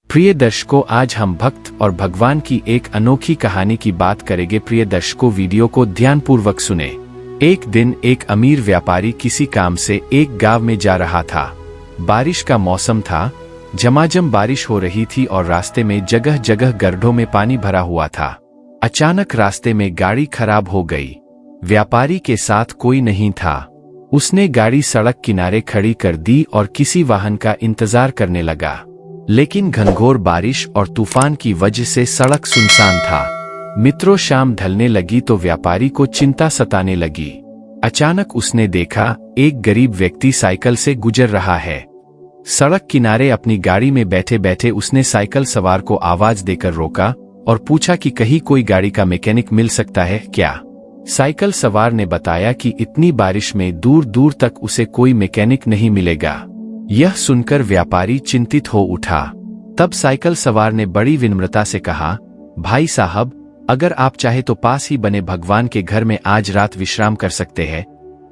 प्रिय दर्शकों, आज हम भक्त और भगवान की एक अनोखी कहानी की बात करेंगे। प्रिय दर्शकों, वीडियो को ध्यानपूर्वक सुने। एक दिन एक अमीर व्यापारी किसी काम से एक गांव में जा रहा था। बारिश का मौसम था, झमाझम बारिश हो रही थी और रास्ते में जगह जगह गड्ढों में पानी भरा हुआ था। अचानक रास्ते में गाड़ी खराब हो गई। व्यापारी के साथ कोई नहीं था। उसने गाड़ी सड़क किनारे खड़ी कर दी और किसी वाहन का इंतजार करने लगा। लेकिन घनघोर बारिश और तूफान की वजह से सड़क सुनसान था। मित्रों, शाम ढलने लगी तो व्यापारी को चिंता सताने लगी। अचानक उसने देखा एक गरीब व्यक्ति साइकिल से गुजर रहा है। सड़क किनारे अपनी गाड़ी में बैठे बैठे उसने साइकिल सवार को आवाज देकर रोका और पूछा कि कहीं कोई गाड़ी का मैकेनिक मिल सकता है क्या। साइकिल सवार ने बताया कि इतनी बारिश में दूर दूर तक उसे कोई मैकेनिक नहीं मिलेगा। यह सुनकर व्यापारी चिंतित हो उठा। तब साइकिल सवार ने बड़ी विनम्रता से कहा, भाई साहब, अगर आप चाहे तो पास ही बने भगवान के घर में आज रात विश्राम कर सकते हैं।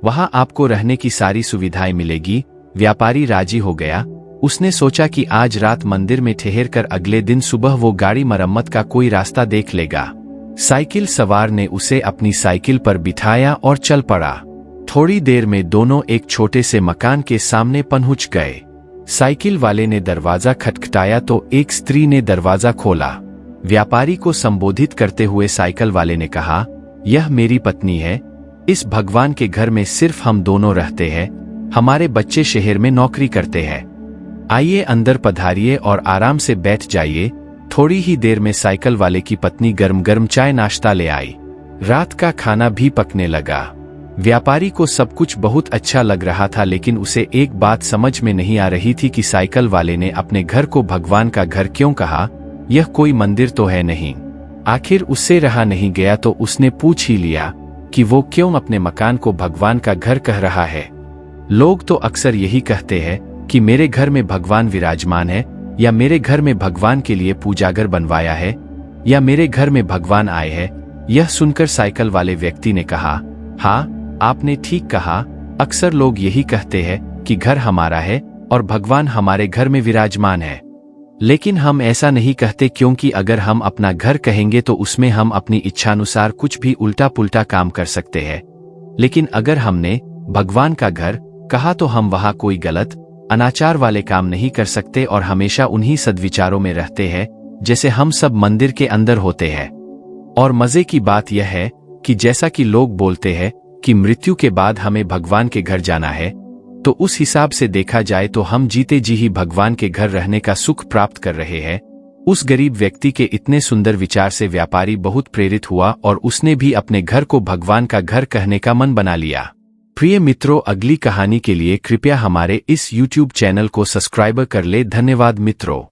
वहां आपको रहने की सारी सुविधाएं मिलेगी। व्यापारी राजी हो गया। उसने सोचा कि आज रात मंदिर में ठहर कर अगले दिन सुबह वो गाड़ी मरम्मत का कोई रास्ता देख लेगा। साइकिल सवार ने उसे अपनी साइकिल पर बिठाया और चल पड़ा। थोड़ी देर में दोनों एक छोटे से मकान के सामने पहुंच गए। साइकिल वाले ने दरवाजा खटखटाया तो एक स्त्री ने दरवाजा खोला। व्यापारी को संबोधित करते हुए साइकिल वाले ने कहा, यह मेरी पत्नी है। इस भगवान के घर में सिर्फ हम दोनों रहते हैं। हमारे बच्चे शहर में नौकरी करते हैं। आइए अंदर पधारिए और आराम से बैठ जाइए। थोड़ी ही देर में साइकिल वाले की पत्नी गर्म गर्म चाय नाश्ता ले आई। रात का खाना भी पकने लगा। व्यापारी को सब कुछ बहुत अच्छा लग रहा था, लेकिन उसे एक बात समझ में नहीं आ रही थी कि साइकिल वाले ने अपने घर को भगवान का घर क्यों कहा। यह कोई मंदिर तो है नहीं। आखिर उससे रहा नहीं गया तो उसने पूछ ही लिया कि वो क्यों अपने मकान को भगवान का घर कह रहा है। लोग तो अक्सर यही कहते हैं कि मेरे घर में भगवान विराजमान है, या मेरे घर में भगवान के लिए पूजाघर बनवाया है, या मेरे घर में भगवान आए हैं। यह सुनकर साइकिल वाले व्यक्ति ने कहा, हाँ, आपने ठीक कहा। अक्सर लोग यही कहते हैं कि घर हमारा है और भगवान हमारे घर में विराजमान है। लेकिन हम ऐसा नहीं कहते, क्योंकि अगर हम अपना घर कहेंगे तो उसमें हम अपनी इच्छानुसार कुछ भी उल्टा पुल्टा काम कर सकते हैं। लेकिन अगर हमने भगवान का घर कहा तो हम वहां कोई गलत अनाचार वाले काम नहीं कर सकते और हमेशा उन्हीं सद्विचारों में रहते हैं जैसे हम सब मंदिर के अंदर होते हैं। और मजे की बात यह है कि जैसा कि लोग बोलते हैं कि मृत्यु के बाद हमें भगवान के घर जाना है, तो उस हिसाब से देखा जाए तो हम जीते जी ही भगवान के घर रहने का सुख प्राप्त कर रहे हैं। उस गरीब व्यक्ति के इतने सुंदर विचार से व्यापारी बहुत प्रेरित हुआ और उसने भी अपने घर को भगवान का घर कहने का मन बना लिया। प्रिय मित्रों, अगली कहानी के लिए कृपया हमारे इस YouTube चैनल को सब्सक्राइब कर ले। धन्यवाद मित्रों।